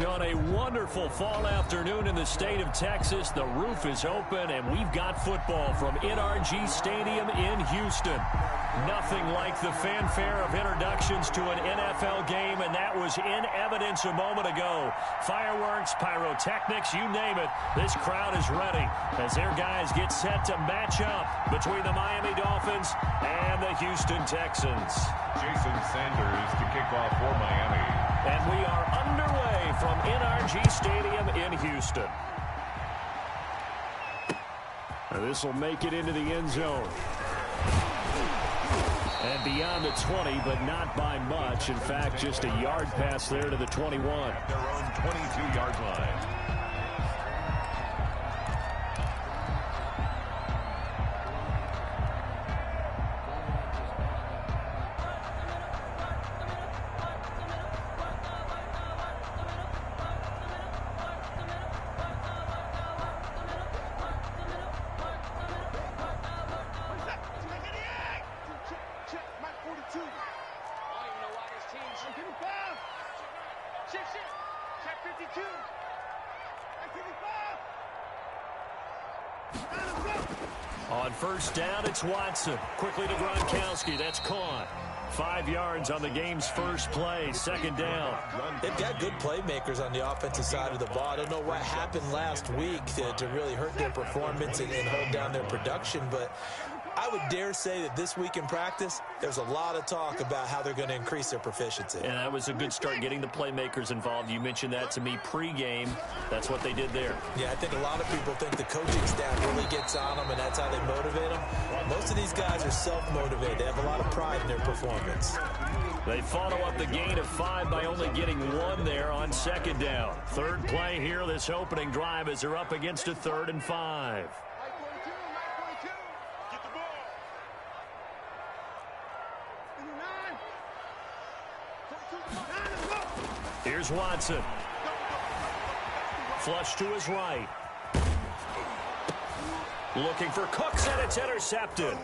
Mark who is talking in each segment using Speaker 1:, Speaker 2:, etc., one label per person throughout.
Speaker 1: On a wonderful fall afternoon in the state of Texas, the roof is open, and we've got football from NRG Stadium in Houston. Nothing like the fanfare of introductions to an NFL game, and that was in evidence a moment ago. Fireworks, pyrotechnics, you name it. This crowd is ready as their guys get set to match up between the Miami Dolphins and the Houston Texans.
Speaker 2: Jason Sanders to kick off for Miami.
Speaker 1: And we are underway from NRG Stadium in Houston. This will make it into the end zone. And beyond the 20, but not by much. In fact, just a yard pass there to the 21.
Speaker 2: At their own 22-yard line.
Speaker 1: On first down, it's Watson. Quickly to Gronkowski. That's caught. 5 yards on the game's first play. Second down.
Speaker 3: They've got good playmakers on the offensive side of the ball. I don't know what happened last week to really hurt their performance and hold down their production, but I would dare say that this week in practice, there's a lot of talk about how they're going to increase their proficiency.
Speaker 1: And that was a good start, getting the playmakers involved. You mentioned that to me pregame. That's what they did there.
Speaker 3: Yeah, I think a lot of people think the coaching staff really gets on them, and that's how they motivate them. Most of these guys are self-motivated. They have a lot of pride in their performance.
Speaker 1: They follow up the gain of 5 by only getting 1 there on second down. Third play here, this opening drive, as they're up against a 3rd and 5. Here's Watson. Flush to his right. Looking for Cooks, and it's intercepted.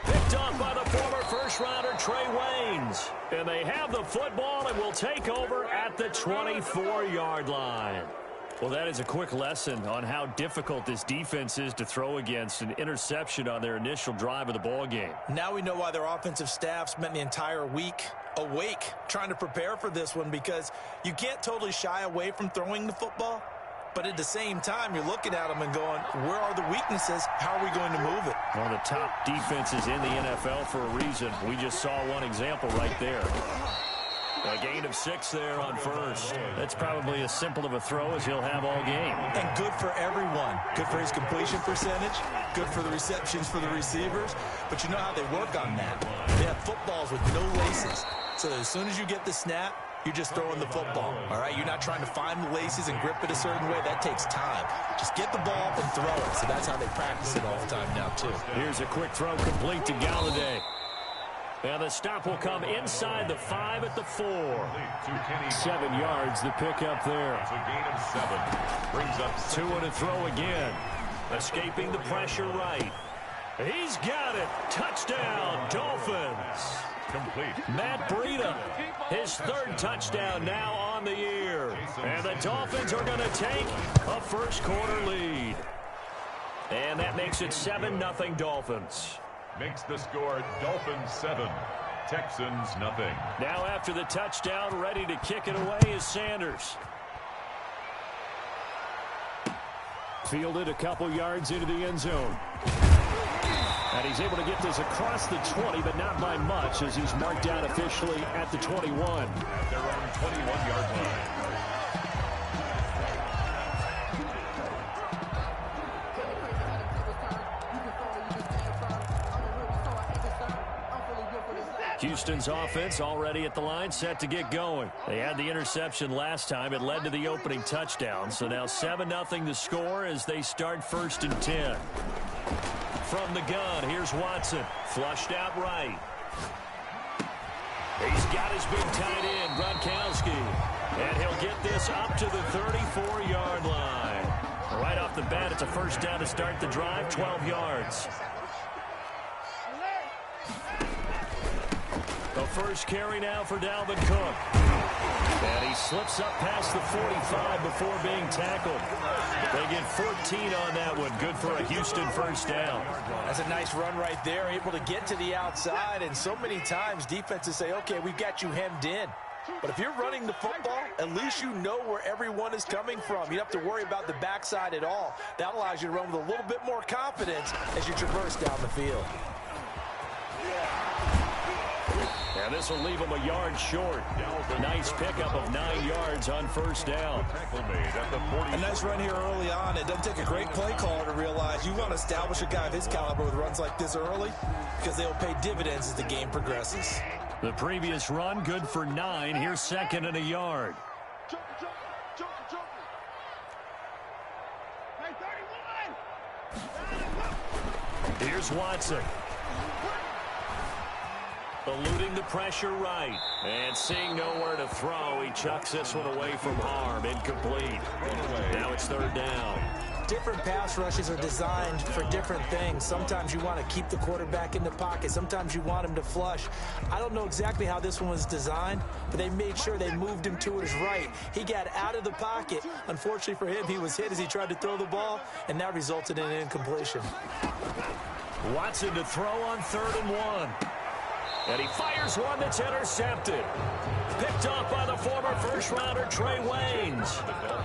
Speaker 1: Picked off by the former first-rounder Trey Waynes. And they have the football and will take over at the 24-yard line. Well, that is a quick lesson on how difficult this defense is to throw against. An interception on their initial drive of the ball game.
Speaker 3: Now we know why their offensive staff spent the entire week awake trying to prepare for this one, because you can't totally shy away from throwing the football, but at the same time you're looking at them and going, where are the weaknesses? How are we going to move it?
Speaker 1: One of the top defenses in the NFL for a reason. We just saw one example right there. A gain of 6 there on first. That's probably as simple of a throw as he'll have all game.
Speaker 3: And good for everyone. Good for his completion percentage. Good for the receptions for the receivers. But you know how they work on that. They have footballs with no laces. So that as soon as you get the snap, you're just throwing the football. All right? You're not trying to find the laces and grip it a certain way. That takes time. Just get the ball and throw it. So that's how they practice it all the time now, too.
Speaker 1: Here's a quick throw complete to Galladay. And the stop will come inside the 5 at the 4. 7 yards, the pickup there.
Speaker 2: It's a gain of 7. Brings up
Speaker 1: 2 and a throw again. Escaping the pressure right. He's got it. Touchdown, Dolphins.
Speaker 2: complete.
Speaker 1: Matt Breida, his 3rd touchdown now on the year. And the Dolphins are going to take a first-quarter lead. And that makes it 7-0 Dolphins.
Speaker 2: Makes the score Dolphins 7, Texans nothing.
Speaker 1: Now after the touchdown, ready to kick it away is Sanders. Fielded a couple yards into the end zone. And he's able to get this across the 20, but not by much, as he's marked down officially at the 21.
Speaker 2: At their own 21-yard line.
Speaker 1: Houston's offense already at the line, set to get going. They had the interception last time. It led to the opening touchdown. So now 7-0 the score as they start 1st and 10. From the gun, here's Watson. Flushed out right. He's got his big tight end, Gronkowski. And he'll get this up to the 34-yard line. Right off the bat, it's a first down to start the drive, 12 yards. A first carry now for Dalvin Cook. And he slips up past the 45 before being tackled. They get 14 on that one. Good for a Houston first down.
Speaker 3: That's a nice run right there. Able to get to the outside. And so many times defenses say, okay, we've got you hemmed in. But if you're running the football, at least you know where everyone is coming from. You don't have to worry about the backside at all. That allows you to run with a little bit more confidence as you traverse down the field.
Speaker 1: And this will leave him a yard short. Nice pickup of 9 yards on first down.
Speaker 3: A nice run here early on. It doesn't take a great play caller to realize you want to establish a guy of his caliber with runs like this early because they'll pay dividends as the game progresses.
Speaker 1: The previous run, good for 9. Here's second and a yard. Here's Watson. Eluding the pressure right. And seeing nowhere to throw, he chucks this one away from harm. Incomplete. Now it's third down.
Speaker 3: Different pass rushes are designed for different things. Sometimes you want to keep the quarterback in the pocket. Sometimes you want him to flush. I don't know exactly how this one was designed, but they made sure they moved him to his right. He got out of the pocket. Unfortunately for him, he was hit as he tried to throw the ball, and that resulted in an incompletion.
Speaker 1: Watson to throw on 3rd and 1. And he fires one that's intercepted. Picked off by the former first-rounder Trey Waynes.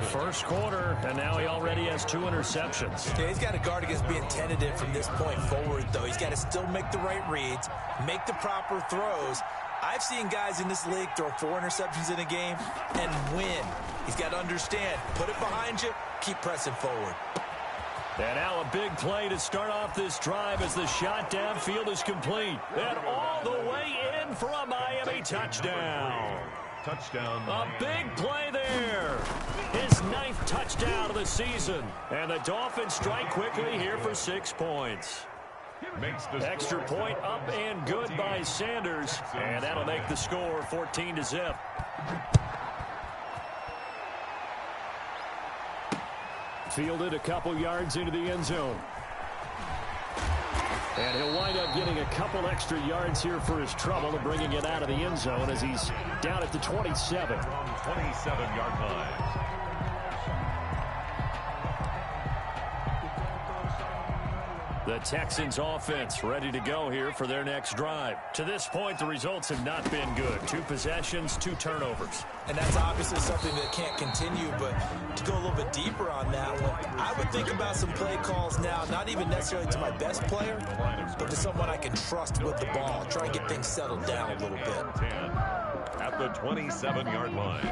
Speaker 1: First quarter, and now he already has 2 interceptions.
Speaker 3: Yeah, he's got to guard against being tentative from this point forward, though. He's got to still make the right reads, make the proper throws. I've seen guys in this league throw 4 interceptions in a game and win. He's got to understand, put it behind you, keep pressing forward.
Speaker 1: And now a big play to start off this drive as the shot downfield is complete. And all the way in for a Miami touchdown.
Speaker 2: Touchdown.
Speaker 1: A big play there. His 9th touchdown of the season. And the Dolphins strike quickly here for 6 points. Extra point up and good by Sanders. And that'll make the score 14-0. Fielded a couple yards into the end zone. And he'll wind up getting a couple extra yards here for his trouble and bringing it out of the end zone as he's down at the 27.
Speaker 2: 27-yard line.
Speaker 1: The Texans offense ready to go here for their next drive. To this point, the results have not been good. 2 possessions, 2 turnovers.
Speaker 3: And that's obviously something that can't continue, but to go a little bit deeper on that one, I would think about some play calls now, not even necessarily to my best player, but to someone I can trust with the ball. Try and get things settled down a little bit.
Speaker 2: 10 at the 27-yard line.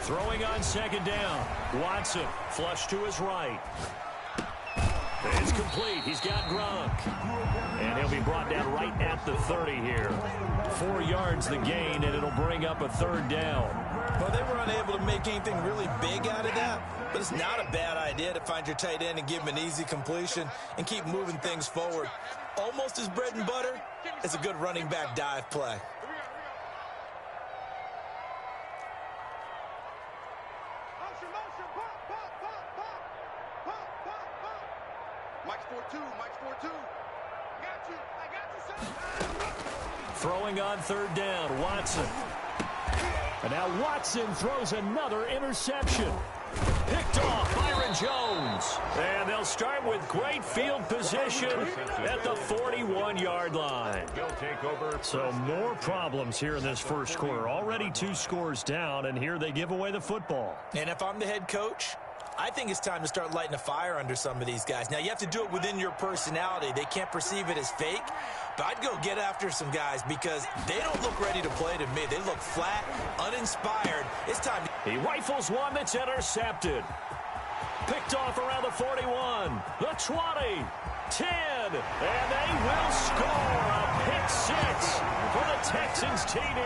Speaker 1: Throwing on second down. Watson, flush to his right. It's complete. He's got Gronk. And he'll be brought down right at the 30 here. 4 yards the gain, and it'll bring up a 3rd down.
Speaker 3: Well, they were unable to make anything really big out of that, but it's not a bad idea to find your tight end and give him an easy completion and keep moving things forward. Almost his bread and butter is a good running back dive play.
Speaker 1: Throwing on 3rd down, Watson. And now Watson throws another interception. Picked off Byron Jones. And they'll start with great field position at the 41-yard line. So more problems here in this first quarter. Already 2 scores down, and here they give away the football.
Speaker 3: And if I'm the head coach, I think it's time to start lighting a fire under some of these guys. Now, you have to do it within your personality. They can't perceive it as fake. But I'd go get after some guys because they don't look ready to play to me. They look flat, uninspired. It's time to...
Speaker 1: He rifles one that's intercepted. Picked off around the 41, the 20, 10, and they will score a pick 6 for the Texans TD.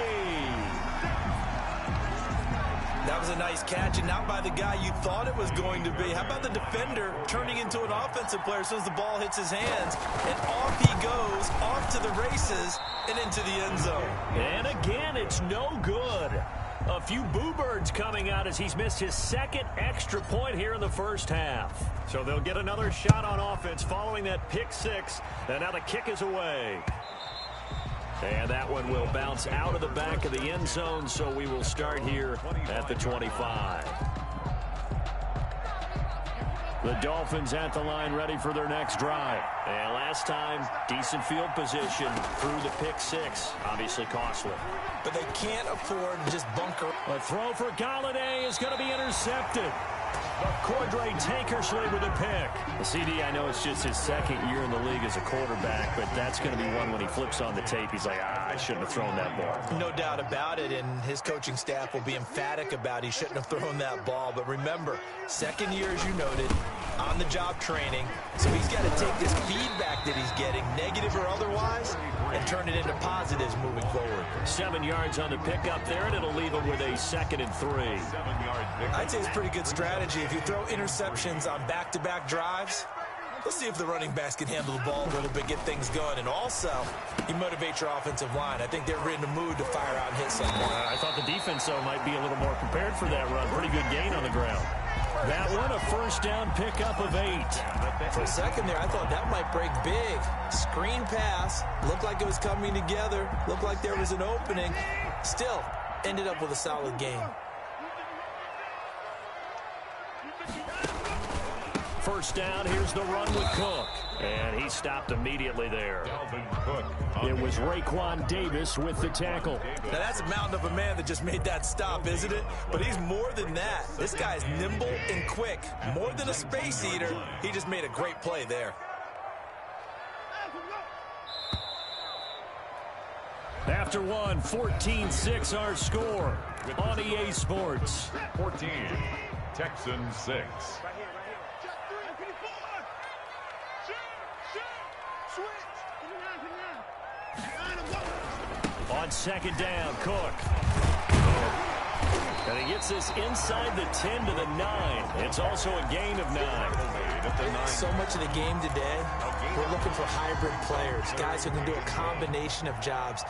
Speaker 3: That was a nice catch, and not by the guy you thought it was going to be. How about the defender turning into an offensive player as soon as the ball hits his hands, and off he goes, off to the races, and into the end zone.
Speaker 1: And again, it's no good. A few boo birds coming out as he's missed his second extra point here in the first half. So they'll get another shot on offense following that pick six, and now the kick is away. And that one will bounce out of the back of the end zone, so we will start here at the 25. The Dolphins at the line ready for their next drive. And last time, decent field position through the pick six. Obviously costly.
Speaker 3: But they can't afford to just bunker.
Speaker 1: A throw for Galladay is going to be intercepted. But Cordray Tankersley with a pick. The CD, I know it's just his second year in the league as a quarterback, but that's going to be one when he flips on the tape. He's like, I shouldn't have thrown that ball.
Speaker 3: No doubt about it, and his coaching staff will be emphatic about he shouldn't have thrown that ball. But remember, second year, as you noted, on-the-job training. So he's got to take this feedback that he's getting, negative or otherwise, and turn it into positives moving forward.
Speaker 1: 7 yards on the pickup there, and it'll leave him with a 2nd and 3.
Speaker 2: 7-yard pickup.
Speaker 3: I'd say it's pretty good strategy. If you throw interceptions on back-to-back drives, let's see if the running backs can handle the ball a little bit, get things going. And also, you motivate your offensive line. I think they're in the mood to fire out and hit someone.
Speaker 1: I thought the defense, though, might be a little more prepared for that run. Pretty good gain on the ground. That one, a first down pickup of 8.
Speaker 3: For a second there, I thought that might break big. Screen pass. Looked like it was coming together. Looked like there was an opening. Still, ended up with a solid game.
Speaker 1: First down, here's the run with Cook. And he stopped immediately there. It was Raekwon Davis with the tackle.
Speaker 3: Now that's a mountain of a man that just made that stop, isn't it? But he's more than that. This guy's nimble and quick. More than a space eater. He just made a great play there.
Speaker 1: After one, 14-6 our score on EA Sports.
Speaker 2: 14, Texans 6.
Speaker 1: On second down, Cook. And he gets this inside the 10 to the 9. It's also a gain of 9.
Speaker 3: So much of the game today, we're looking for hybrid players, guys who can do a combination of jobs.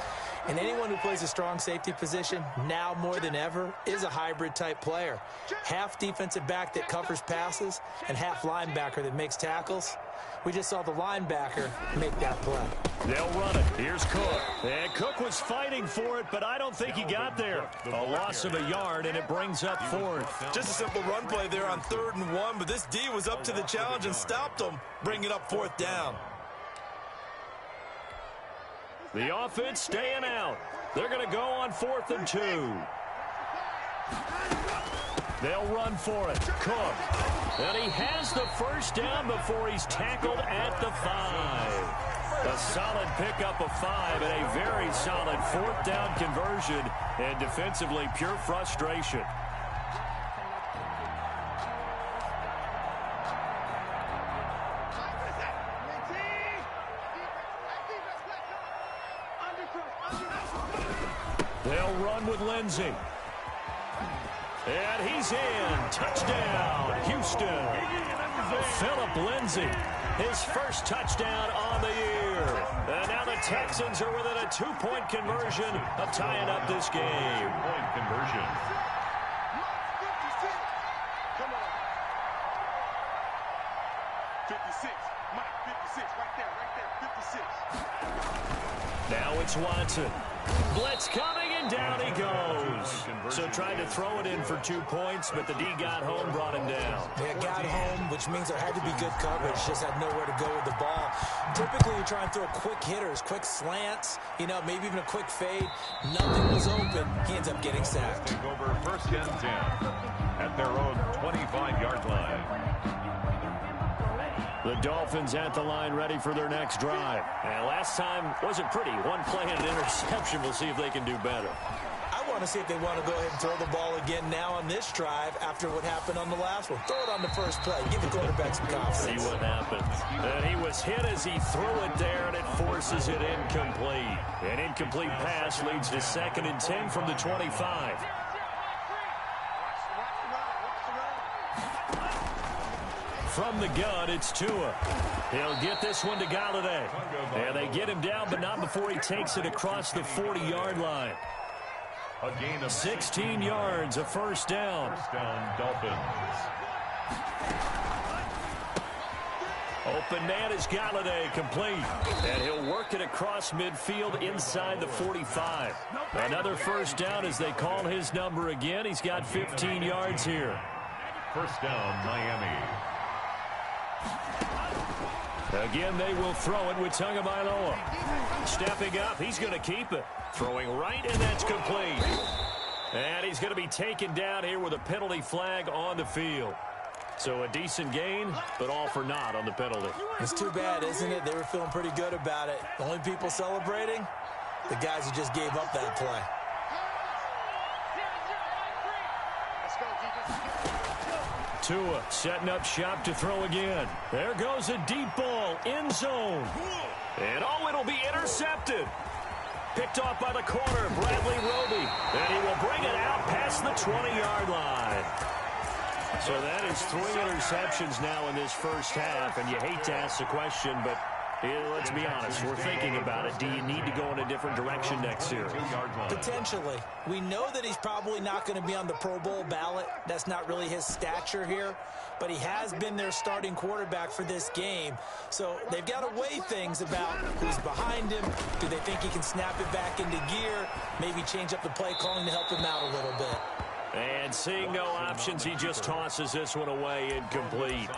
Speaker 3: And anyone who plays a strong safety position, now more than ever, is a hybrid type player. Half defensive back that covers passes and half linebacker that makes tackles. We just saw the linebacker make that play.
Speaker 1: They'll run it. Here's Cook. And Cook was fighting for it, but I don't think he got there. A loss of a yard, and it brings up 4th.
Speaker 3: Just a simple run play there on 3rd and 1, but this D was up to the challenge and stopped him, bringing up 4th down.
Speaker 1: The offense staying out. They're going to go on 4th and 2. They'll run for it. Cook. And he has the first down before he's tackled at the 5. A solid pickup of 5 and a very solid 4th down conversion. And defensively, pure frustration. They'll run with Lindsey. And he's in. Touchdown, Houston. Philip Lindsey, his first touchdown on the year. And now the Texans are within a 2-point conversion of tying up this game.
Speaker 2: 2-point conversion.
Speaker 4: Come on. 56. Mike, 56. Right there. 56.
Speaker 1: Now it's Watson. Blitz coming, and down he goes. So tried to throw it in for 2 points, but the D got home, brought him down.
Speaker 3: They got home, which means there had to be good coverage. Just had nowhere to go with the ball. Typically, you try and throw quick hitters, quick slants, maybe even a quick fade. Nothing was open. He ends up getting sacked.
Speaker 2: Take over 1st and 10 at their own 25-yard line.
Speaker 1: The Dolphins at the line ready for their next drive. And last time wasn't pretty. One play and an interception. We'll see if they can do better.
Speaker 3: I want to see if they want to go ahead and throw the ball again now on this drive after what happened on the last one. Throw it on the first play. Give the quarterback some confidence.
Speaker 1: See what happens. And he was hit as he threw it there, and it forces it incomplete. An incomplete pass leads to 2nd and 10 from the 25. From the gun, it's Tua. He'll get this one to Galladay. And they get him down, but not before he takes it across the 40-yard line.
Speaker 2: A gain of
Speaker 1: 16 yards, a first down.
Speaker 2: First down, Dolphins.
Speaker 1: Open man is Galladay, complete. And he'll work it across midfield inside the 45. Another first down as they call his number again. He's got 15 yards here.
Speaker 2: First down, Miami.
Speaker 1: Again, they will throw it with Tagovailoa. Stepping up, he's going to keep it. Throwing right, and that's complete. And he's going to be taken down here with a penalty flag on the field. So a decent gain, but all for naught on the penalty.
Speaker 3: It's too bad, isn't it? They were feeling pretty good about it. The only people celebrating, the guys who just gave up that play.
Speaker 1: Tua setting up shop to throw again. There goes a deep ball, end zone. And oh, it'll be intercepted. Picked off by the corner, Bradley Roby. And he will bring it out past the 20-yard line. So that is 3 interceptions now in this first half. And you hate to ask the question, but let's be honest, we're thinking about it. Do you need to go in a different direction next year?
Speaker 3: Potentially. We know that he's probably not going to be on the Pro Bowl ballot. That's not really his stature here. But he has been their starting quarterback for this game. So they've got to weigh things about who's behind him. Do they think he can snap it back into gear? Maybe change up the play calling to help him out a little bit.
Speaker 1: And seeing no options, he just tosses this one away incomplete.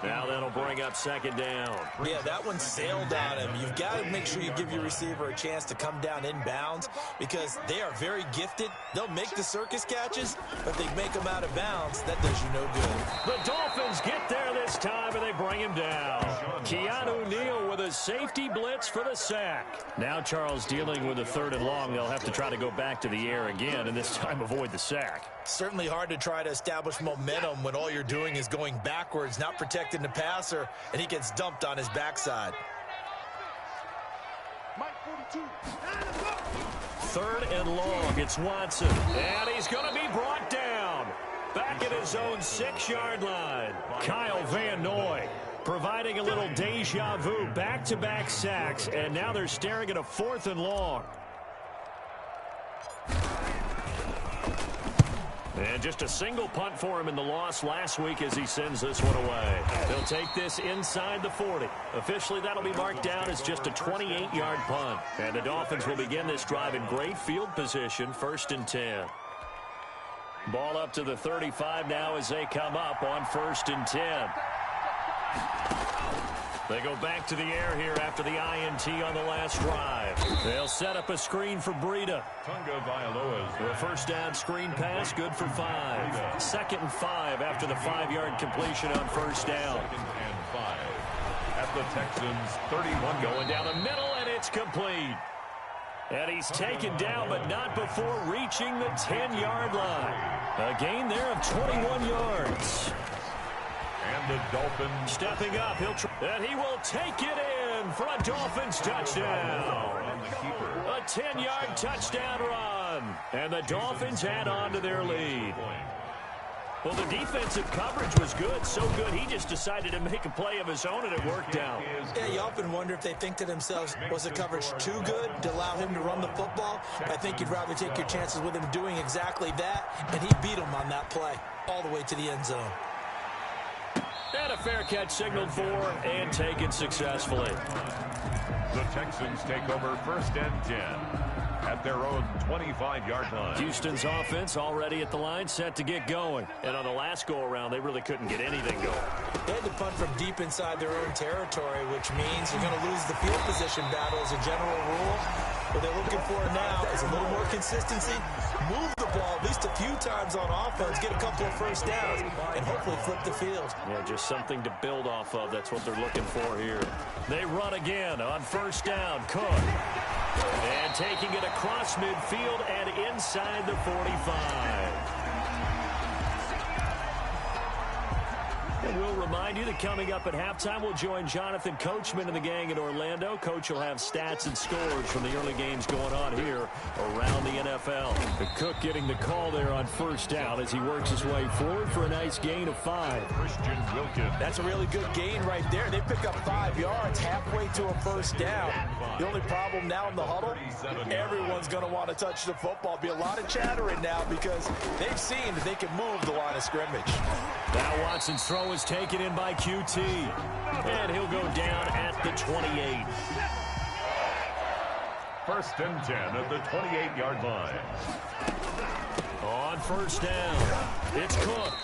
Speaker 1: Now that'll bring up second down.
Speaker 3: Yeah, that one sailed on him. You've got to make sure you give your receiver a chance to come down inbounds because they are very gifted. They'll make the circus catches, but they make them out of bounds. That does you no good.
Speaker 1: The Dolphins get there this time, and they bring him down. Keanu Neal with a safety blitz for the sack. Now Charles dealing with a 3rd and long. They'll have to try to go back to the air again, and this time avoid the sack.
Speaker 3: Certainly hard to try to establish momentum when all you're doing is going backwards, not protecting the passer, and he gets dumped on his backside.
Speaker 1: 3rd and long, it's Watson. And he's going to be brought down. Back at his own 6-yard line. Kyle Van Noy providing a little deja vu, back-to-back sacks, and now they're staring at a 4th and long. And just a single punt for him in the loss last week as he sends this one away. They'll take this inside the 40. Officially, that'll be marked down as just a 28-yard punt. And the Dolphins will begin this drive in great field position, 1st and 10. Ball up to the 35 now as they come up on 1st and 10. They go back to the air here after the INT on the last drive. They'll set up a screen for Breida.
Speaker 2: Tagovailoa.
Speaker 1: A first down screen pass, good for 5. 2nd and 5 after the 5-yard completion on first down.
Speaker 2: 2nd and 5 at the Texans' 31.
Speaker 1: Going down the middle, and it's complete. And he's taken down, but not before reaching the 10-yard line. A gain there of 21 yards.
Speaker 2: And the Dolphins
Speaker 1: stepping up, and he will take it in for a Dolphins touchdown. A 10-yard touchdown run, and the Dolphins add on to their lead. Well, the defensive coverage was good, so good he just decided to make a play of his own, and it worked out.
Speaker 3: Yeah, you often wonder if they think to themselves, was the coverage too good to allow him to run the football? I think you'd rather take your chances with him doing exactly that, and he beat him on that play all the way to the end zone.
Speaker 1: And a fair catch signaled for and taken successfully.
Speaker 2: The Texans take over 1st and 10 at their own 25-yard line.
Speaker 1: Houston's offense already at the line, set to get going. And on the last go-around, they really couldn't get anything going.
Speaker 3: They had to punt from deep inside their own territory, which means you're going to lose the field position battle as a general rule. What they're looking for now is a little more consistency, move the ball at least a few times on offense, get a couple of first downs, and hopefully flip the field.
Speaker 1: Yeah, just something to build off of. That's what they're looking for here. They run again on first down. Cook. And taking it across midfield and inside the 45. And we'll remind you that coming up at halftime, we'll join Jonathan Coachman and the gang in Orlando. Coach will have stats and scores from the early games going on here around the NFL. The Cook getting the call there on first down as he works his way forward for a nice gain of 5.
Speaker 2: Christian Wilkins.
Speaker 3: That's a really good gain right there. They pick up 5 yards halfway to a first down. The only problem now in the huddle, everyone's going to want to touch the football. Be a lot of chattering now because they've seen that they can move the line of scrimmage.
Speaker 1: Now Watson's throw is taken in by QT. And he'll go down at the 28.
Speaker 2: First and 10 at the 28-yard line.
Speaker 1: On first down, it's Cook.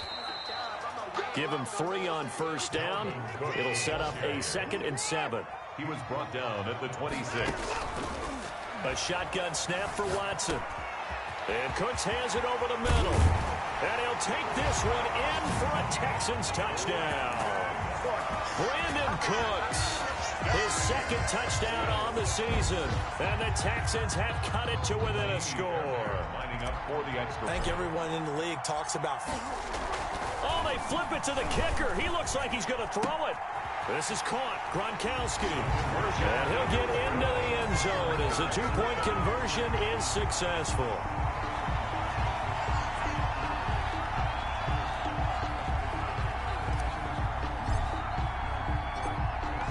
Speaker 1: Give him 3 on first down. It'll set up a 2nd and 7.
Speaker 2: He was brought down at the 26.
Speaker 1: A shotgun snap for Watson. And Cooks hands it over the middle. And he'll take this one in for a Texans touchdown. Brandon Cooks, his 2nd touchdown on the season. And the Texans have cut it to within a score.
Speaker 2: Lining up for the extra.
Speaker 3: I think everyone in the league talks about...
Speaker 1: Oh, they flip it to the kicker. He looks like he's going to throw it. This is caught. Gronkowski. And he'll get into the end zone as the 2-point conversion is successful.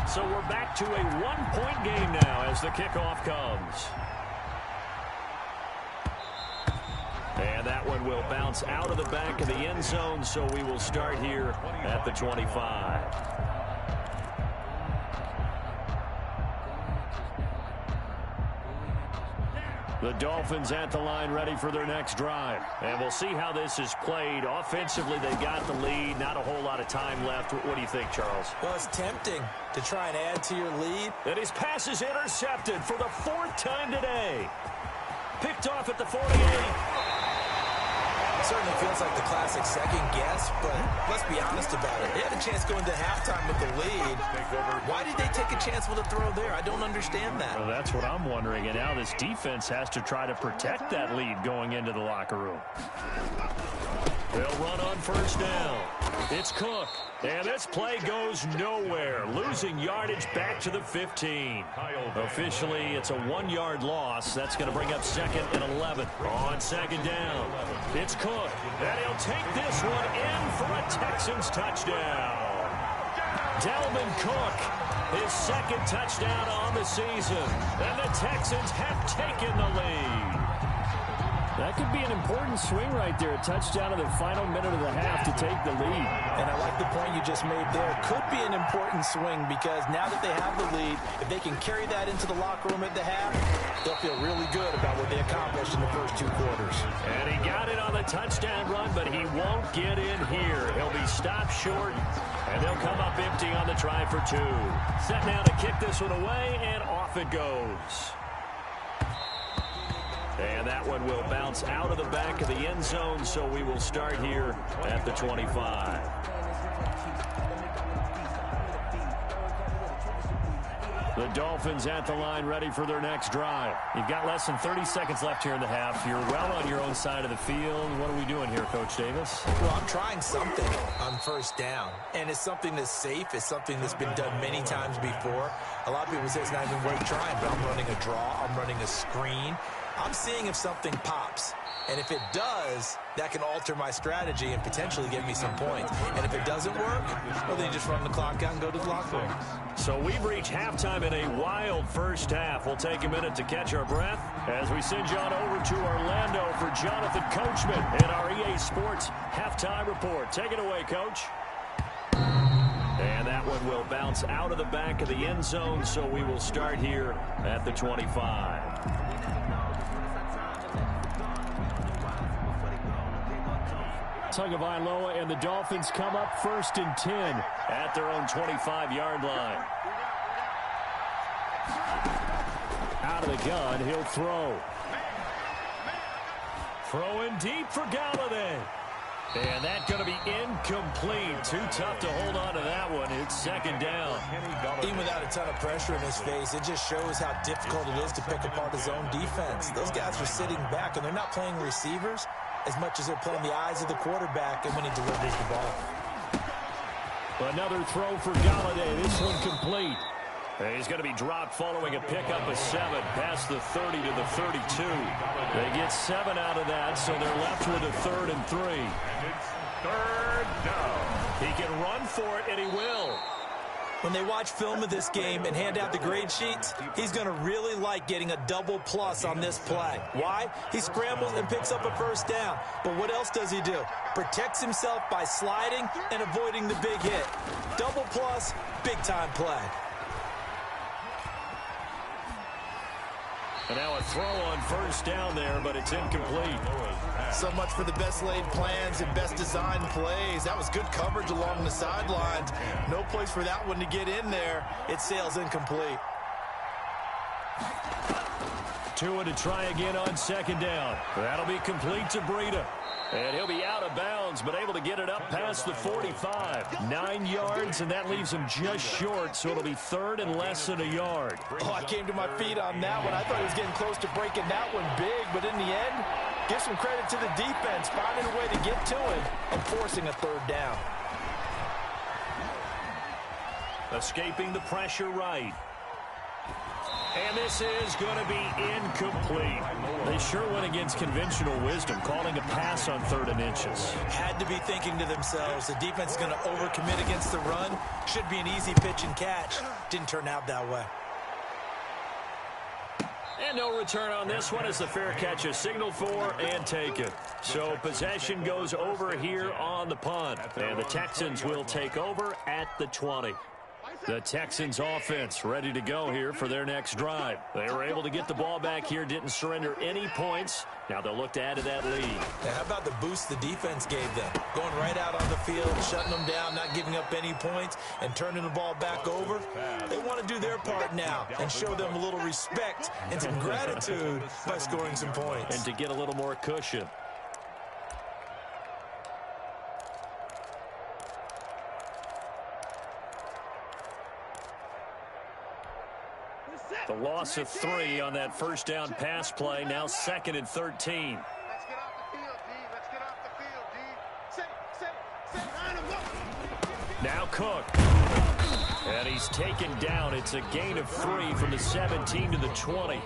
Speaker 1: So we're back to a 1-point game now as the kickoff comes. And that one will bounce out of the back of the end zone, so we will start here at the 25. The Dolphins at the line ready for their next drive. And we'll see how this is played. Offensively, they've got the lead. Not a whole lot of time left. What do you think, Charles?
Speaker 3: Well, it's tempting to try and add to your lead.
Speaker 1: And his pass is intercepted for the 4th time today. Picked off at the 48.
Speaker 3: It certainly feels like the classic second guess, but let's be honest about it. They had a chance going to halftime with the lead. Why did they take a chance with a throw there? I don't understand that.
Speaker 1: Well, that's what I'm wondering. And now this defense has to try to protect that lead going into the locker room. They'll run on first down. It's Cook. And this play goes nowhere. Losing yardage back to the 15. Officially, it's a 1-yard loss. That's going to bring up 2nd and 11. On 2nd down, it's Cook. And he'll take this one in for a Texans touchdown. Dalvin Cook, his 2nd touchdown on the season. And the Texans have taken the lead. That could be an important swing right there. A touchdown in the final minute of the half to take the lead.
Speaker 3: And I like the point you just made there. Could be an important swing because now that they have the lead, if they can carry that into the locker room at the half, they'll feel really good about what they accomplished in the first 2 quarters.
Speaker 1: And he got it on the touchdown run, but he won't get in here. He'll be stopped short, and they'll come up empty on the try for 2. Set now to kick this one away, and off it goes. And that one will bounce out of the back of the end zone, so we will start here at the 25. The Dolphins at the line ready for their next drive. You've got less than 30 seconds left here in the half. You're well on your own side of the field. What are we doing here, Coach Davis?
Speaker 3: Well, I'm trying something on first down, and it's something that's safe. It's something that's been done many times before. A lot of people say it's not even worth trying, but I'm running a draw. I'm running a screen. I'm seeing if something pops. And if it does, that can alter my strategy and potentially get me some points. And if it doesn't work, well, then you just run the clock out and go to the locker room.
Speaker 1: So we've reached halftime in a wild first half. We'll take a minute to catch our breath as we send you on over to Orlando for Jonathan Coachman and our EA Sports halftime report. Take it away, Coach. And that one will bounce out of the back of the end zone, so we will start here at the 25. Tagovailoa and the Dolphins come up 1st and 10 at their own 25-yard line. Out of the gun, he'll throw. Throwing deep for Galladay. And that's going to be incomplete. Too tough to hold on to that one. It's 2nd down.
Speaker 3: Even without a ton of pressure in his face, it just shows how difficult it is to pick apart his own defense. Those guys are sitting back, and they're not playing receivers as much as they're playing the eyes of the quarterback and when he delivers the ball.
Speaker 1: Another throw for Galladay. This one complete. And he's going to be dropped following a pickup of 7 past the 30 to the 32. They get 7 out of that, so they're left with a 3rd and 3.
Speaker 2: And it's 3rd down.
Speaker 1: He can run for it, and he will.
Speaker 3: When they watch film of this game and hand out the grade sheets, he's going to really like getting a double plus on this play. Why? He scrambles and picks up a first down. But what else does he do? Protects himself by sliding and avoiding the big hit. Double plus, big-time play.
Speaker 1: And now a throw on first down there, but it's incomplete.
Speaker 3: So much for the best laid plans and best designed plays. That was good coverage along the sidelines. No place for that one to get in there. It sails incomplete.
Speaker 1: Tua to try again on 2nd down. That'll be complete to Breida. And he'll be out of bounds, but able to get it up past the 45. 9 yards, and that leaves him just short, so it'll be 3rd and less than a yard.
Speaker 3: Oh, I came to my feet on that one. I thought he was getting close to breaking that one big, but in the end, give some credit to the defense, finding a way to get to it and forcing a 3rd down.
Speaker 1: Escaping the pressure right. And this is going to be incomplete. They sure went against conventional wisdom, calling a pass on 3rd and inches.
Speaker 3: Had to be thinking to themselves, the defense is going to overcommit against the run. Should be an easy pitch and catch. Didn't turn out that way.
Speaker 1: And no return on this one as the fair catch is signaled for and taken. So possession goes over here on the punt. And the Texans will take over at the 20. The Texans offense ready to go here for their next drive. They were able to get the ball back here, didn't surrender any points. Now they'll look to add to that lead.
Speaker 3: Now, how about the boost the defense gave them? Going right out on the field, shutting them down, not giving up any points, and turning the ball back over. They want to do their part now and show them a little respect and some gratitude by scoring some points.
Speaker 1: And to get a little more cushion. The loss of 3 on that first down pass play. Now 2nd and 13.
Speaker 4: Let's get off the field, D. Let's get off the field, D. Set, line him up.
Speaker 1: Now Cook. And he's taken down. It's a gain of 3 from the 17 to the 20.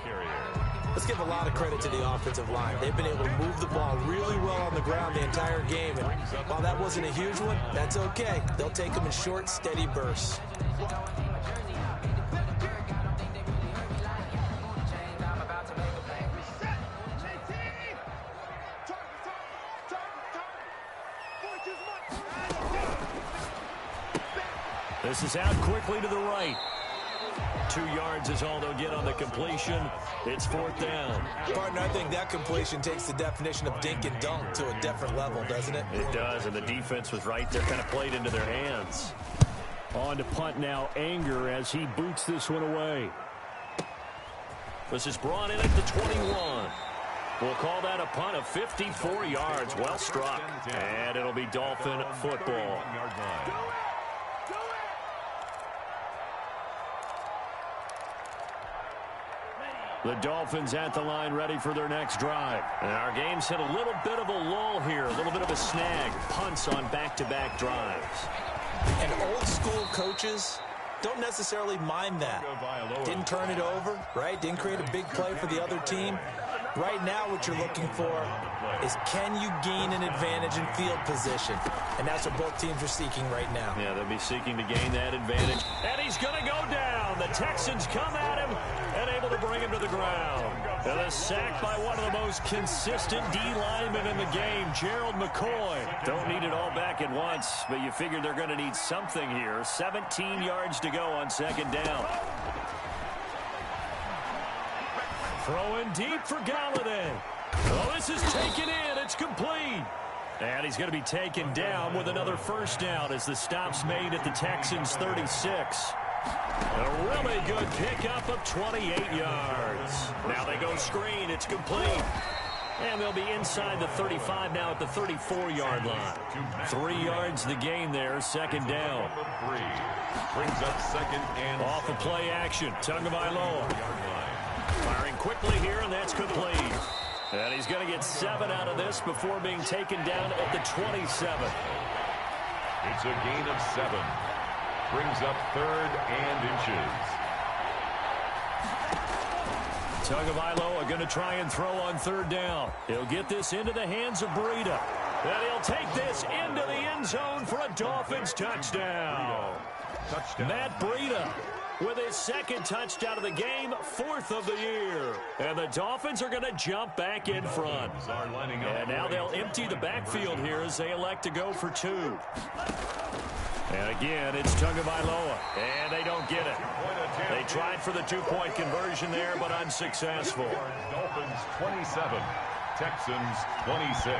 Speaker 3: Let's give a lot of credit to the offensive line. They've been able to move the ball really well on the ground the entire game. And while that wasn't a huge one, that's okay. They'll take them in short, steady bursts.
Speaker 1: This is out quickly to the right. 2 yards is all they'll get on the completion. It's 4th down.
Speaker 3: Partner, I think that completion takes the definition of dink and dunk to a different level, doesn't it?
Speaker 1: It does, and the defense was right there, kind of played into their hands. On to punt now, Anger as he boots this one away. This is brought in at the 21. We'll call that a punt of 54 yards. Well struck. And it'll be Dolphin football. The Dolphins at the line ready for their next drive. And our game's hit a little bit of a lull here, a little bit of a snag. Punts on back-to-back drives.
Speaker 3: And old-school coaches don't necessarily mind that. Didn't turn it over, right? Didn't create a big play for the other team. Right now what you're looking for is can you gain an advantage in field position? And that's what both teams are seeking right now.
Speaker 1: Yeah, they'll be seeking to gain that advantage. And he's going to go down. The Texans come at him and able to bring him to the ground. And a sack by one of the most consistent D linemen in the game, Gerald McCoy. Don't need it all back at once, but you figure they're going to need something here. 17 yards to go on 2nd down. Throwing deep for Galladay. Oh, this is taken in. It's complete. And he's going to be taken down with another first down as the stop's made at the Texans' 36. A really good pickup of 28 yards. Now they go screen. It's complete. And they'll be inside the 35 now at the 34-yard line. 3 yards the gain there, 2nd down.
Speaker 2: Brings up 2nd and
Speaker 1: off of play action. Tagovailoa. Firing quickly here, and that's complete. And he's going to get 7 out of this before being taken down at the 27.
Speaker 2: It's a gain of 7. Brings up 3rd and inches.
Speaker 1: Tagovailoa going to try and throw on 3rd down. He'll get this into the hands of Breida. And he'll take this into the end zone for a Dolphins touchdown. Matt Breida with his 2nd touchdown of the game, 4th of the year. And the Dolphins are going to jump back in front. And now they'll empty the backfield here as they elect to go for 2. And again, it's Tagovailoa, and they don't get it. They tried for the 2-point conversion there, but unsuccessful.
Speaker 2: Dolphins 27, Texans 26.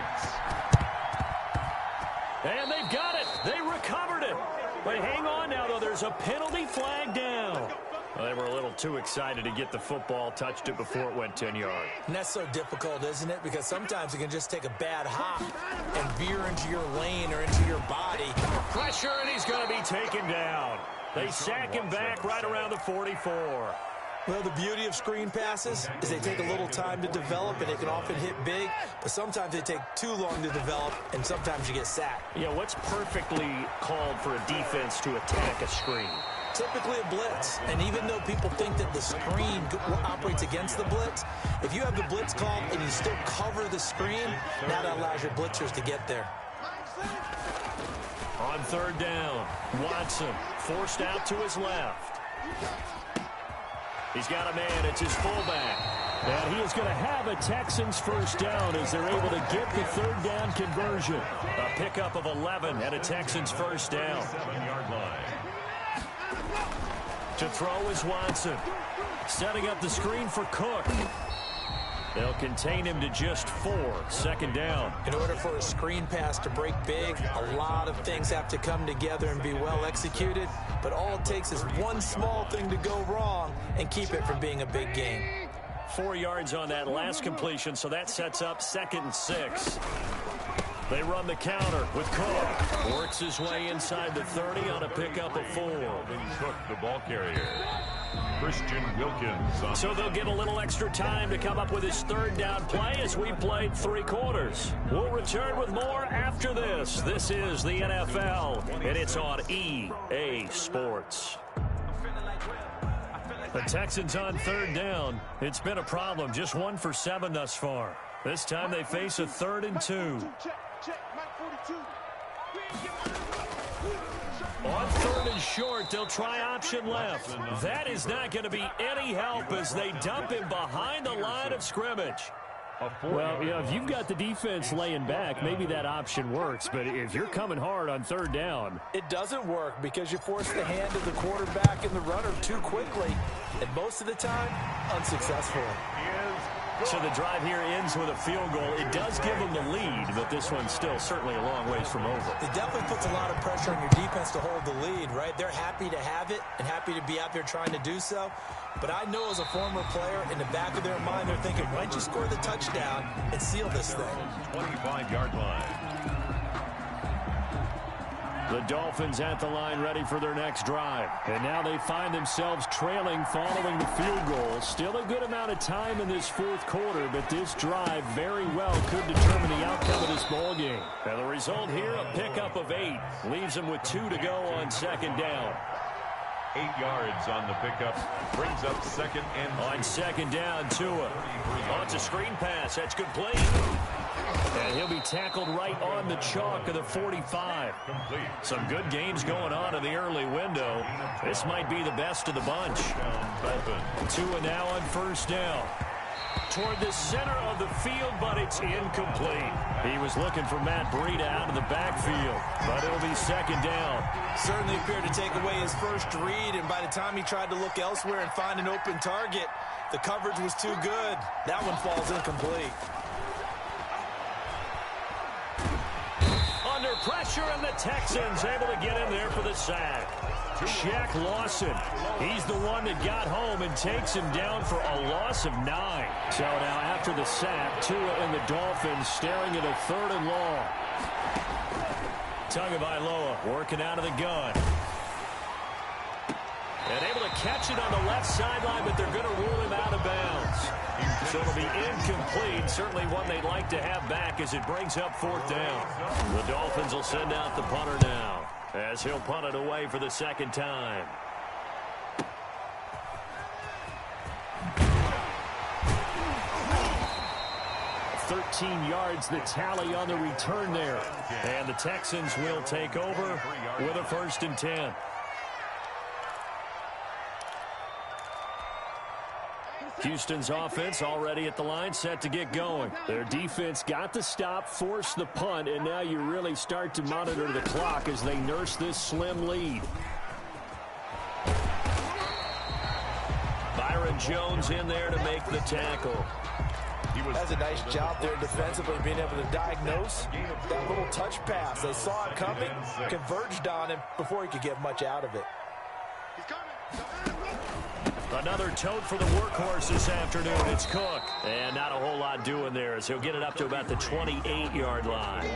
Speaker 1: And they've got it. They recovered it. But hang on now, though. There's a penalty flag down. Well, they were a little too excited to get the football, touched it before it went 10 yards.
Speaker 3: And that's so difficult, isn't it? Because sometimes you can just take a bad hop and veer into your lane or into your body.
Speaker 1: Pressure, and he's going to be taken down. They sack him back right around the 44.
Speaker 3: Well, the beauty of screen passes is they take a little time to develop, and they can often hit big, but sometimes they take too long to develop, and sometimes you get sacked.
Speaker 1: Yeah, what's perfectly called for a defense to attack a screen?
Speaker 3: Typically a blitz, and even though people think that the screen operates against the blitz, if you have the blitz called and you still cover the screen, now that allows your blitzers to get there.
Speaker 1: On 3rd down, Watson forced out to his left. He's got a man. It's his fullback. And he is going to have a Texans 1st down as they're able to get the 3rd down conversion. A pickup of 11 and a Texans 1st down.
Speaker 2: 7-yard line.
Speaker 1: To throw is Watson. Setting up the screen for Cook. They'll contain him to just 4. 2nd down.
Speaker 3: In order for a screen pass to break big, a lot of things have to come together and be well executed. But all it takes is one small thing to go wrong and keep it from being a big game.
Speaker 1: 4 yards on that last completion, so that sets up 2nd and 6. They run the counter with Cook. Works his way inside the 30 on a pickup of 4.
Speaker 2: Cook, the ball carrier. Christian Wilkins.
Speaker 1: So they'll get a little extra time to come up with his 3rd down play as we played 3 quarters. We'll return with more after this. This is the NFL, and it's on EA Sports. The Texans on 3rd down. It's been a problem. Just 1 for 7 thus far. This time they face a 3rd and 2. On 3rd and short, they'll try option left. That is not going to be any help as they dump him behind the line of scrimmage. Well, you know, if you've got the defense laying back, maybe that option works. But if you're coming hard on 3rd down,
Speaker 3: it doesn't work because you force the hand of the quarterback and the runner too quickly. And most of the time, unsuccessfully.
Speaker 1: So the drive here ends with a field goal. It does give them the lead, but this one's still certainly a long ways from over.
Speaker 3: It definitely puts a lot of pressure on your defense to hold the lead, right? They're happy to have it and happy to be out there trying to do so. But I know as a former player, in the back of their mind, they're thinking, why don't you score the touchdown and seal this thing?
Speaker 2: 25-yard line.
Speaker 1: The Dolphins at the line ready for their next drive. And now they find themselves trailing following the field goal. Still a good amount of time in this 4th quarter, but this drive very well could determine the outcome of this ball game. And the result here, a pickup of 8. Leaves them with 2 to go on 2nd down.
Speaker 2: 8 yards on the pickup. Brings up 2nd and 2.
Speaker 1: On 2nd down, Tua. Launch a screen pass. That's complete. And he'll be tackled right on the chalk of the 45.
Speaker 2: Complete.
Speaker 1: Some good games going on in the early window. This might be the best of the bunch. Tua now on 1st down. Toward the center of the field, but it's incomplete. He was looking for Matt Breida out of the backfield, but it'll be 2nd down.
Speaker 3: Certainly appeared to take away his first read, and by the time he tried to look elsewhere and find an open target, the coverage was too good. That one falls incomplete.
Speaker 1: Under pressure, and the Texans able to get in there for the sack. Shaq Lawson, he's the one that got home and takes him down for a loss of 9. So now after the sack, Tua and the Dolphins staring at a 3rd and long. Tagovailoa working out of the gun. And able to catch it on the left sideline, but they're going to rule him out of bounds. So it'll be incomplete. Certainly one they'd like to have back as it brings up 4th down. The Dolphins will send out the punter now. as he'll punt it away for the second time. 13 yards the tally on the return there. And the Texans will take over with a 1st and 10. Houston's offense already at the line, set to get going. Their defense got the stop, forced the punt, and now you really start to monitor the clock as they nurse this slim lead. Byron Jones in there to make the tackle.
Speaker 3: That's a nice job there defensively, being able to diagnose that little touch pass. They saw it coming, converged on him before he could get much out of it.
Speaker 1: Another tote for the workhorse this afternoon. It's Cook. And not a whole lot doing there as he'll get it up to about the 28-yard line.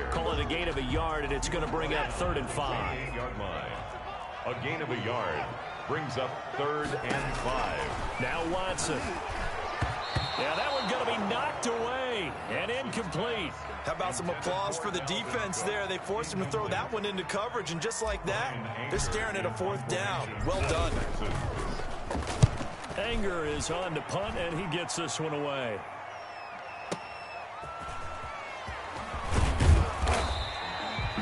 Speaker 1: Call it a gain of a yard, and it's going to bring up 3rd and 5.
Speaker 2: 28-yard line. A gain of a yard brings up 3rd and 5.
Speaker 1: Now Watson. Yeah, that one's going to be knocked away and incomplete.
Speaker 3: How about some applause for the defense there? They forced him to throw that one into coverage, and just like that, they're staring at a 4th down. Well done.
Speaker 1: Anger is on to punt, and he gets this one away.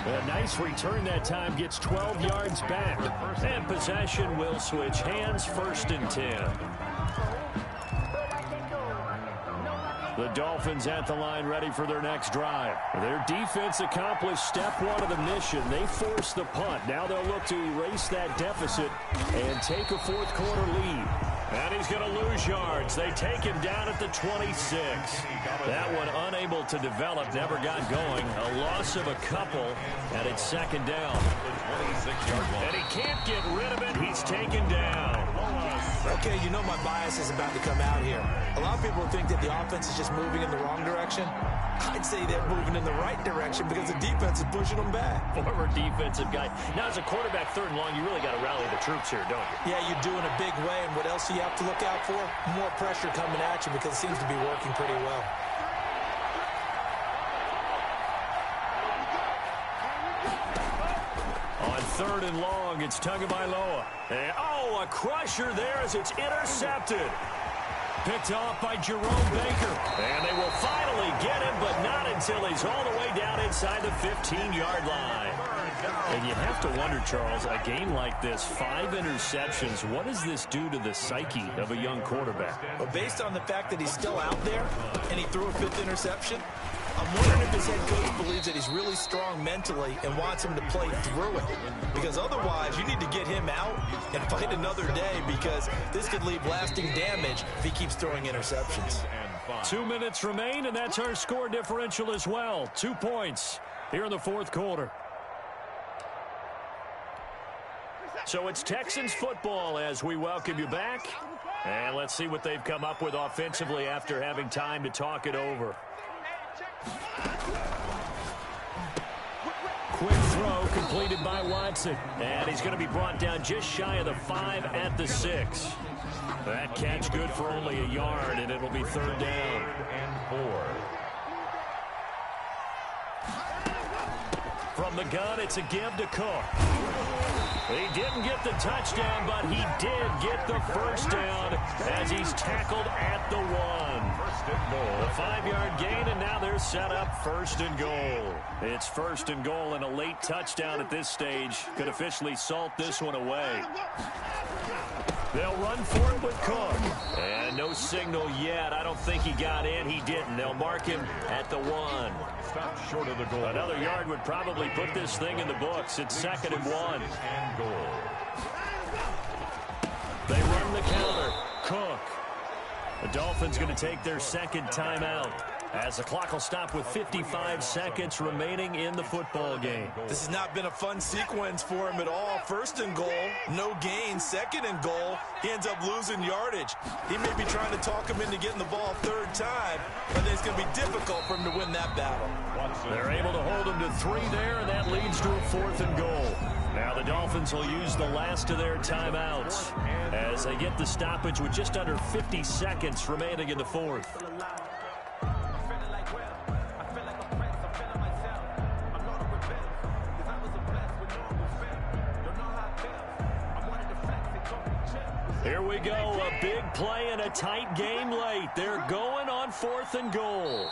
Speaker 1: A nice return that time, gets 12 yards back. And possession will switch hands, 1st and 10. The Dolphins at the line, ready for their next drive. Their defense accomplished step 1 of the mission. They forced the punt. Now they'll look to erase that deficit and take a 4th quarter lead. And he's going to lose yards. They take him down at the 26. That one unable to develop, never got going. A loss of a couple, and it's 2nd down. And he can't get rid of it. He's taken down.
Speaker 3: Okay, you know my bias is about to come out here. A lot of people think that the offense is just moving in the wrong direction. I'd say they're moving in the right direction because the defense is pushing them back.
Speaker 1: Former defensive guy. Now, as a quarterback, 3rd and long, you really got to rally the troops here, don't you?
Speaker 3: Yeah, you do in a big way, and what else do you have to look out for? More pressure coming at you because it seems to be working pretty well.
Speaker 1: On 3rd and long, it's Tagovailoa. And, a crusher there as it's intercepted. Picked off by Jerome Baker. And they will finally get him, but not until he's all the way down inside the 15-yard line. And you have to wonder, Charles, a game like this, 5 interceptions, what does this do to the psyche of a young quarterback?
Speaker 3: Well, based on the fact that he's still out there and he threw a 5th interception, I'm wondering if his head coach believes that he's really strong mentally and wants him to play through it. Because otherwise, you need to get him out and fight another day because this could leave lasting damage if he keeps throwing interceptions.
Speaker 1: 2 minutes remain, and that's our score differential as well. 2 points here in the 4th quarter. So it's Texans football as we welcome you back. And let's see what they've come up with offensively after having time to talk it over. Quick throw completed by Watson. And he's going to be brought down just shy of the 5 at the 6. That catch good for only a yard, and it'll be 3rd down.
Speaker 2: And 4.
Speaker 1: From the gun, it's a give to Cook. He didn't get the touchdown, but he did get the 1st down as he's tackled at the 1.
Speaker 2: 1st and goal.
Speaker 1: A 5-yard gain, and now they're set up 1st and goal. It's 1st and goal, and a late touchdown at this stage could officially salt this one away. They'll run for it with Cook. And no signal yet. I don't think he got in. He didn't. They'll mark him at the 1.
Speaker 2: Stop short of the goal.
Speaker 1: Another yard would probably put this thing in the books. It's 2nd and 1.
Speaker 2: And goal.
Speaker 1: They run the counter. Cook. The Dolphins going to take their 2nd timeout as the clock will stop with 55 seconds remaining in the football game.
Speaker 3: This has not been a fun sequence for him at all. 1st and goal, no gain. 2nd and goal, he ends up losing yardage. He may be trying to talk him into getting the ball 3rd time, but then it's going to be difficult for him to win that battle.
Speaker 1: They're able to hold him to 3 there, and that leads to a 4th and goal. Now the Dolphins will use the last of their timeouts as they get the stoppage with just under 50 seconds remaining in the 4th. Here we go, a big play and a tight game late. They're going on 4th and goal.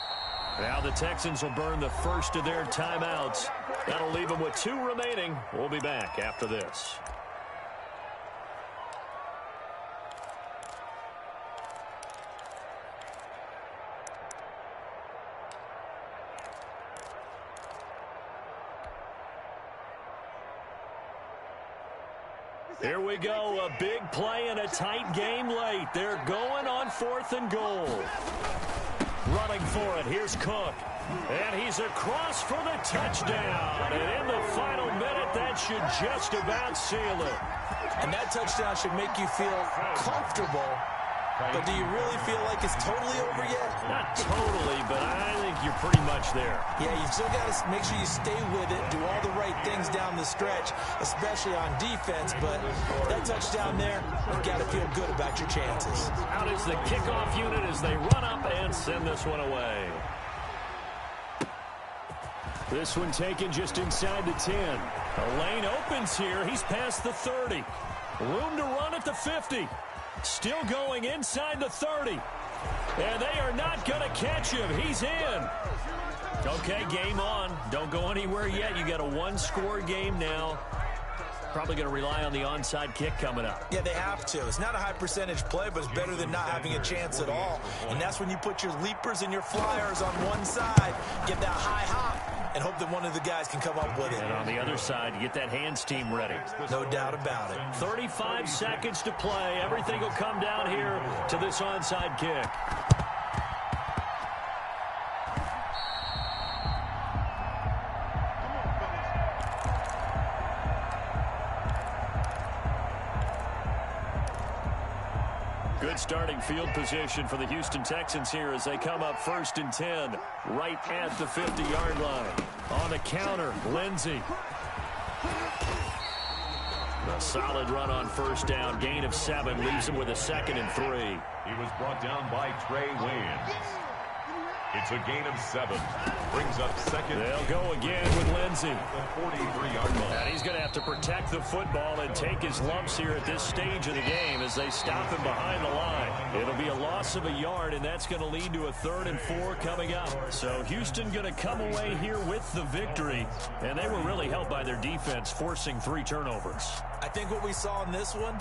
Speaker 1: Now the Texans will burn the first of their timeouts. That'll leave them with 2 remaining. We'll be back after this. Here we go, a big play and a tight game late. They're going on 4th and goal. Running for it, here's Cook. And he's across for the touchdown. And in the final minute, that should just about seal it.
Speaker 3: And that touchdown should make you feel comfortable. But do you really feel like it's totally over yet?
Speaker 1: Not totally, but I think you're pretty much there.
Speaker 3: Yeah, you've still got to make sure you stay with it, do all the right things down the stretch, especially on defense. But that touchdown there, you've got to feel good about your chances.
Speaker 1: Out is the kickoff unit as they run up and send this one away. This one taken just inside the 10. The lane opens here. He's past the 30. Room to run at the 50. Still going inside the 30. And they are not going to catch him. He's in. Okay, game on. Don't go anywhere yet. You got a 1-score game now. Probably going to rely on the onside kick coming up.
Speaker 3: Yeah, they have to. It's not a high percentage play, but it's better than not having a chance at all. And that's when you put your leapers and your flyers on one side, get that high hop, and hope that one of the guys can come up with it.
Speaker 1: And on the other side, you get that hands team ready.
Speaker 3: No doubt about it.
Speaker 1: 35 seconds to play. Everything will come down here to this onside kick. Good starting field position for the Houston Texans here as they come up 1st and 10 right at the 50-yard line. On the counter, Lindsey. A solid run on 1st down. Gain of 7 leaves him with a 2nd and 3.
Speaker 2: He was brought down by Trey Waynes. It's a gain of 7. Brings up 2nd.
Speaker 1: They'll go again with Lindsey.
Speaker 2: The 43-yard line.
Speaker 1: And he's going to have to protect the football and take his lumps here at this stage of the game as they stop him behind the line. It'll be a loss of a yard, and that's going to lead to a 3rd and 4 coming up. So Houston going to come away here with the victory, and they were really helped by their defense, forcing 3 turnovers.
Speaker 3: I think what we saw in this one,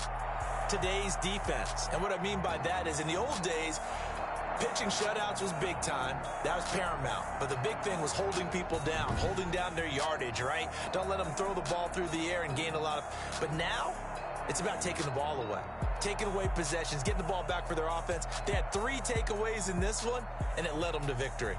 Speaker 3: today's defense. And what I mean by that is in the old days, pitching shutouts was big time. That was paramount. But the big thing was holding people down, holding down their yardage, right? Don't let them throw the ball through the air and gain a lot of... But now, it's about taking the ball away. Taking away possessions, getting the ball back for their offense. They had 3 takeaways in this one, and it led them to victory.